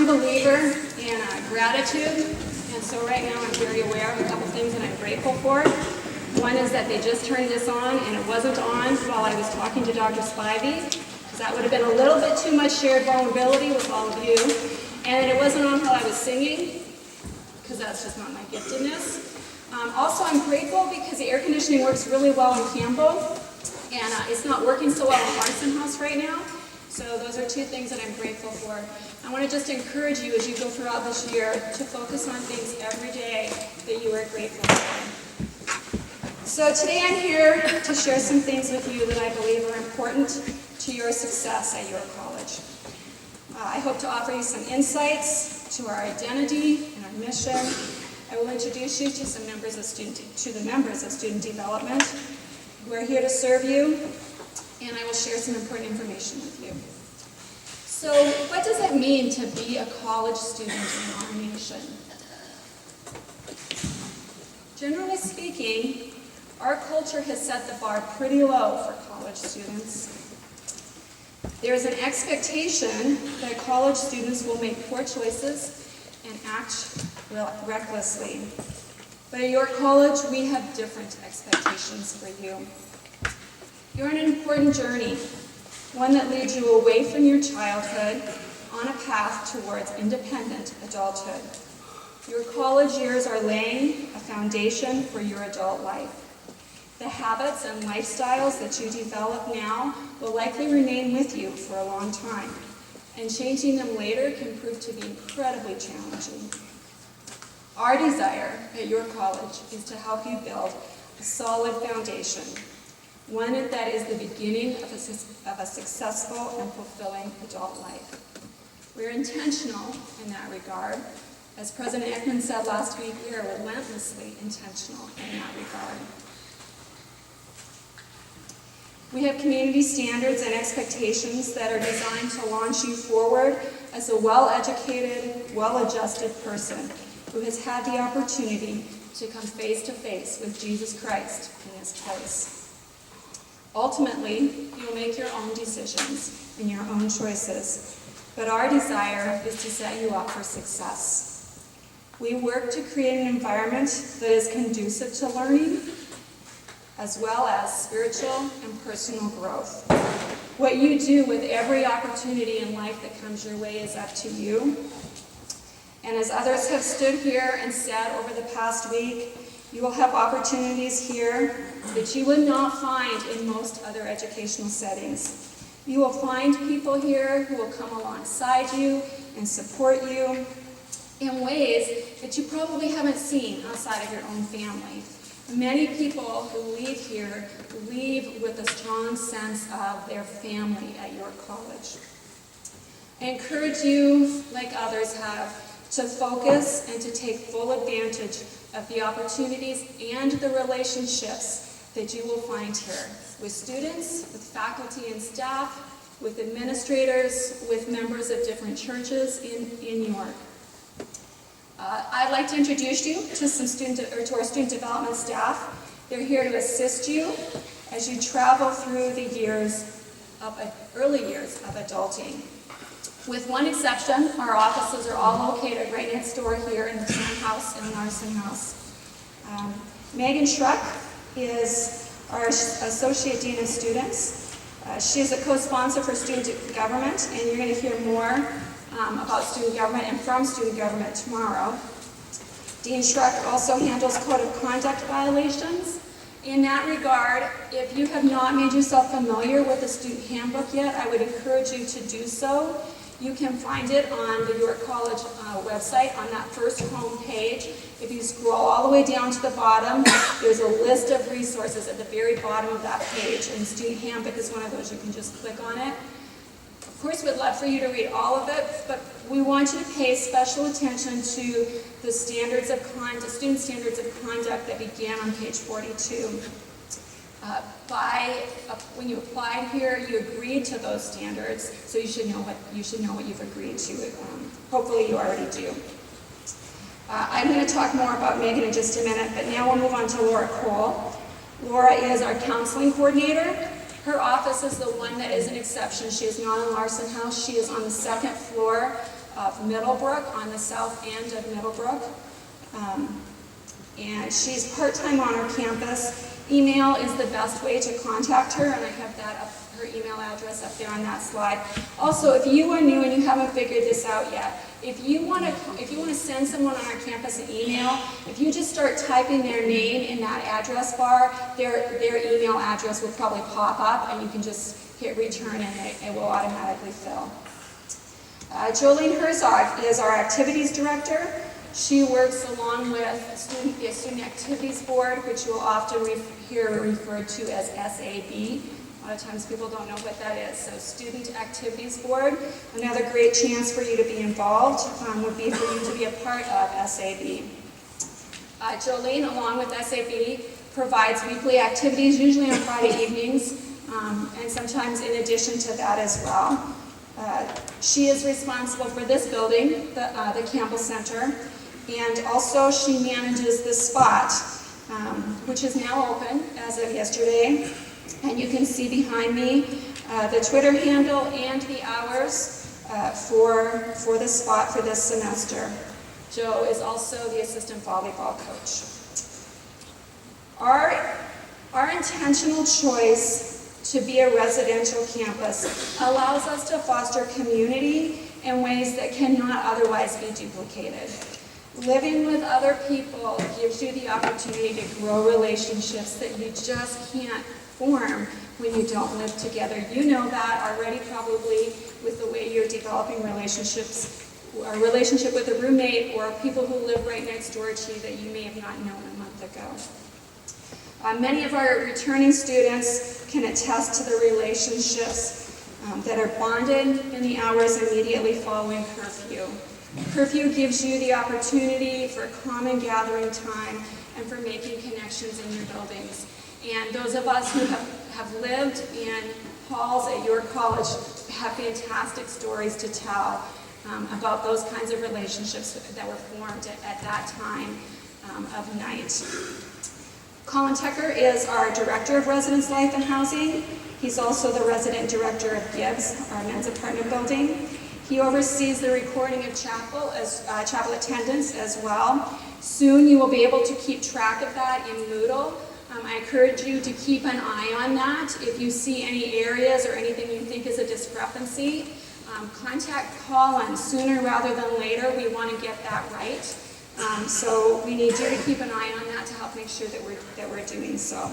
firm believer in gratitude, and so right now I'm very aware of a couple things that I'm grateful for. One is that they just turned this on, and it wasn't on while I was talking to Dr. Spivey, because that would have been a little bit too much shared vulnerability with all of you. And it wasn't on while I was singing, because that's just not my giftedness. Also, I'm grateful because the air conditioning works really well in Campbell, and it's not working so well in Larson House right now. So those are two things that I'm grateful for. I want to just encourage you as you go throughout this year to focus on things every day that you are grateful for. So today I'm here to share some things with you that I believe are important to your success at your college. I hope to offer you some insights to our identity and our mission. I will introduce you to the members of student development who are here to serve you, and I will share some important information with you. So, what does it mean to be a college student in our nation? Generally speaking, our culture has set the bar pretty low for college students. There is an expectation that college students will make poor choices and act recklessly. But at your college, we have different expectations for you. You're on an important journey, one that leads you away from your childhood on a path towards independent adulthood. Your college years are laying a foundation for your adult life. The habits and lifestyles that you develop now will likely remain with you for a long time, and changing them later can prove to be incredibly challenging. Our desire at your college is to help you build a solid foundation, one that is the beginning of a successful and fulfilling adult life. We're intentional in that regard. As President Ekman said last week, we are relentlessly intentional in that regard. We have community standards and expectations that are designed to launch you forward as a well-educated, well-adjusted person who has had the opportunity to come face to face with Jesus Christ in his place. Ultimately, you'll make your own decisions and your own choices, but our desire is to set you up for success. We work to create an environment that is conducive to learning, as well as spiritual and personal growth. What you do with every opportunity in life that comes your way is up to you. And as others have stood here and said over the past week, you will have opportunities here that you would not find in most other educational settings. You will find people here who will come alongside you and support you in ways that you probably haven't seen outside of your own family. Many people who leave here leave with a strong sense of their family at your college. I encourage you, like others have, to focus and to take full advantage of the opportunities and the relationships that you will find here with students, with faculty and staff, with administrators, with members of different churches in York. I'd like to introduce you to our student development staff. They're here to assist you as you travel through the early years of adulting. With one exception, our offices are all located right next door here in the townhouse in Larson House. Megan Schruck is our Associate Dean of Students. She is a co-sponsor for student government, and you're going to hear more about student government and from student government tomorrow. Dean Schruck also handles code of conduct violations. In that regard, if you have not made yourself familiar with the student handbook yet, I would encourage you to do so. You can find it on the York College website on that first home page. If you scroll all the way down to the bottom, there's a list of resources at the very bottom of that page, and student handbook is one of those. You can just click on it. Of course, we'd love for you to read all of it, but we want you to pay special attention to the standards of conduct, student standards of conduct that began on page 42. When you applied here, you agreed to those standards, so you should know what you've agreed to. Hopefully, you already do. I'm going to talk more about Megan in just a minute, but now we'll move on to Laura Cole. Laura is our counseling coordinator. Her office is the one that is an exception. She is not in Larson House. She is on the second floor of Middlebrook, on the south end of Middlebrook. And she's part-time on our campus. Email is the best way to contact her, and I have that up, her email address up there on that slide. Also, if you are new and you haven't figured this out yet, if you want to send someone on our campus an email, if you just start typing their name in that address bar, their email address will probably pop up, and you can just hit return, and it will automatically fill. Jolene Herzog is our activities director. She works along with the Student Activities Board, which you will often hear referred to as SAB. A lot of times people don't know what that is. So Student Activities Board. Another great chance for you to be involved would be for you to be a part of SAB. Jolene, along with SAB, provides weekly activities, usually on Friday evenings, and sometimes in addition to that as well. She is responsible for this building, the Campbell Center, and also she manages the spot, which is now open as of yesterday. And you can see behind me the Twitter handle and the hours for the spot for this semester. Joe is also the assistant volleyball coach. Our intentional choice to be a residential campus allows us to foster community in ways that cannot otherwise be duplicated. Living with other people gives you the opportunity to grow relationships that you just can't form when you don't live together. You know that already probably with the way you're developing relationships, a relationship with a roommate or people who live right next door to you that you may have not known a month ago. Many of our returning students can attest to the relationships that are bonded in the hours immediately following curfew. Curfew gives you the opportunity for common gathering time and for making connections in your buildings. And those of us who have lived in halls at your college have fantastic stories to tell about those kinds of relationships that were formed at that time of night. Colin Tucker is our Director of Residence Life and Housing. He's also the Resident Director of Gibbs, our men's apartment building. He oversees the recording of chapel attendance as well. Soon you will be able to keep track of that in Moodle. I encourage you to keep an eye on that. If you see any areas or anything you think is a discrepancy, contact Colin sooner rather than later. We want to get that right. So we need you to keep an eye on that to help make sure that we're doing so.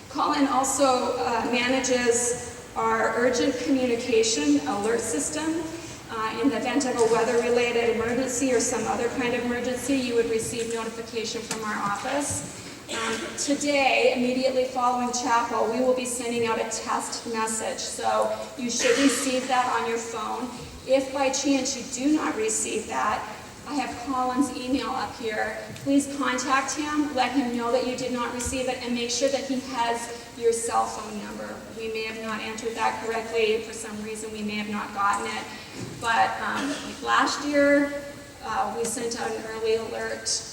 Colin also manages our urgent communication alert system. In the event of a weather-related emergency or some other kind of emergency, you would receive notification from our office. Today, immediately following chapel, we will be sending out a test message. So you should receive that on your phone. If by chance you do not receive that, I have Colin's email up here. Please contact him, let him know that you did not receive it, and make sure that he has your cell phone number. We may have not entered that correctly. For some reason, we may have not gotten it. But like last year, we sent out an early alert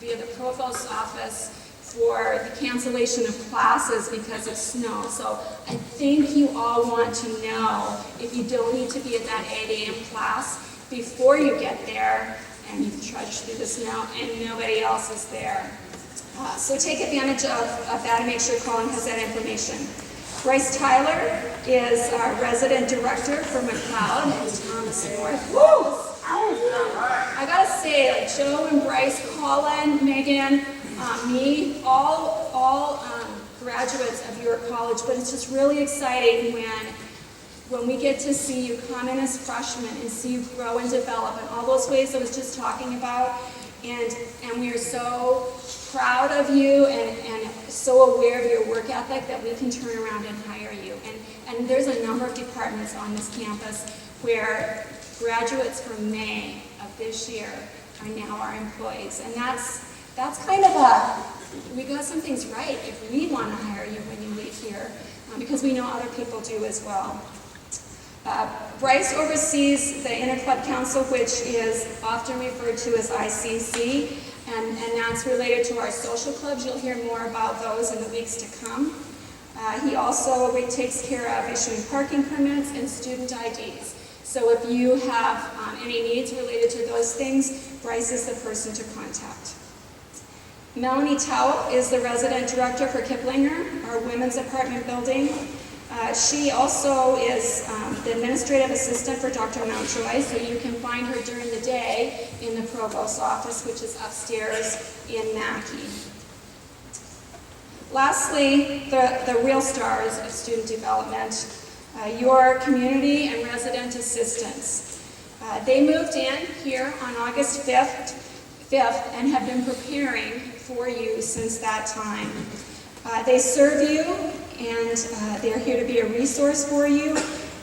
via the provost's office for the cancellation of classes because of snow. So I think you all want to know if you don't need to be at that 8 a.m. class before you get there and you've trudged through the snow and nobody else is there. So take advantage of that and make sure Colin has that information. Bryce Tyler is our resident director for McLeod and Thomas North. Woo! I gotta say, like Joe and Bryce, Colin, Megan, me, all graduates of your college, but it's just really exciting when we get to see you come in as freshmen and see you grow and develop in all those ways I was just talking about. And we are so proud of you and so aware of your work ethic that we can turn around and hire you. And there's a number of departments on this campus where graduates from May of this year are now our employees. And that's kind of we got some things right if we want to hire you when you leave here, because we know other people do as well. Bryce oversees the Interclub Council, which is often referred to as ICC, and that's related to our social clubs. You'll hear more about those in the weeks to come. He also takes care of issuing parking permits and student IDs. So if you have any needs related to those things, Bryce is the person to contact. Melanie Towle is the resident director for Kiplinger, our women's apartment building. She also is the administrative assistant for Dr. Mountjoy, so you can find her during the day in the provost's office, which is upstairs in Mackey. Lastly, the real stars of student development, your community and resident assistants. They moved in here on August 5th and have been preparing for you since that time. They serve you, and they're here to be a resource for you.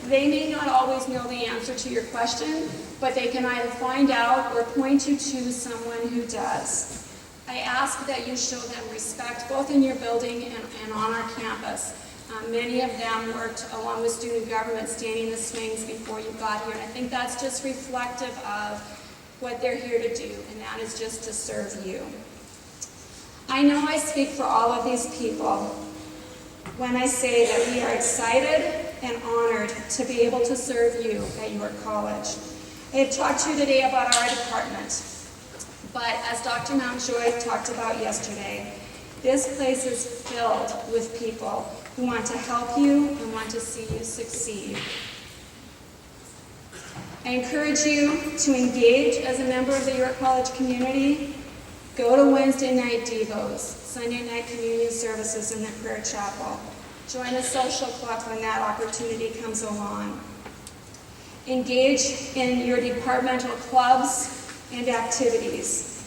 They may not always know the answer to your question, but they can either find out or point you to someone who does. I ask that you show them respect, both in your building and on our campus. Many of them worked along with student government, standing the swings before you got here, and I think that's just reflective of what they're here to do, and that is just to serve you. I know I speak for all of these people when I say that we are excited and honored to be able to serve you at York College. I have talked to you today about our department, but as Dr. Mountjoy talked about yesterday, this place is filled with people who want to help you and want to see you succeed. I encourage you to engage as a member of the York College community. Go to Wednesday night devos, Sunday night communion services in the prayer chapel. Join a social club when that opportunity comes along. Engage in your departmental clubs and activities.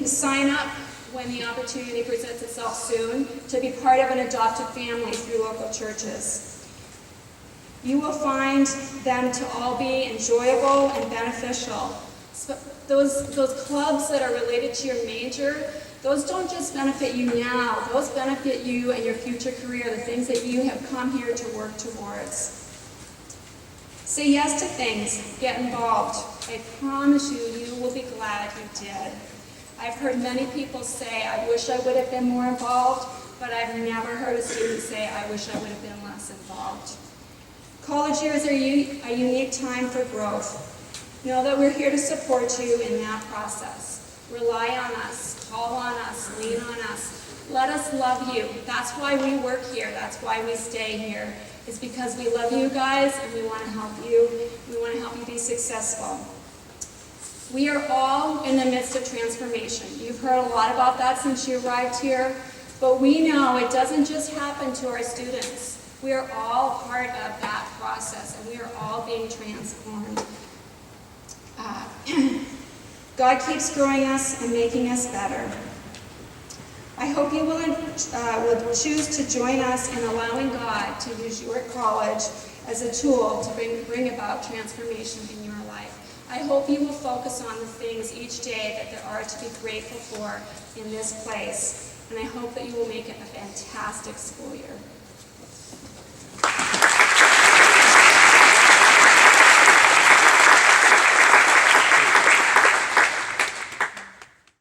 Sign up when the opportunity presents itself soon to be part of an adopted family through local churches. You will find them to all be enjoyable and beneficial. So those clubs that are related to your major, those don't just benefit you now, those benefit you and your future career, the things that you have come here to work towards. Say yes to things, get involved. I promise you, you will be glad you did. I've heard many people say, I wish I would have been more involved, but I've never heard a student say, I wish I would have been less involved. College years are a unique time for growth. Know that we're here to support you in that process. Rely on us, call on us, lean on us. Let us love you. That's why we work here. That's why we stay here. It's because we love you guys and we want to help you. We want to help you be successful. We are all in the midst of transformation. You've heard a lot about that since you arrived here, but we know it doesn't just happen to our students. We are all part of that process, and we are all being transformed. God keeps growing us and making us better. I hope you will choose to join us in allowing God to use your college as a tool to bring about transformation in your life. I hope you will focus on the things each day that there are to be grateful for in this place, and I hope that you will make it a fantastic school year.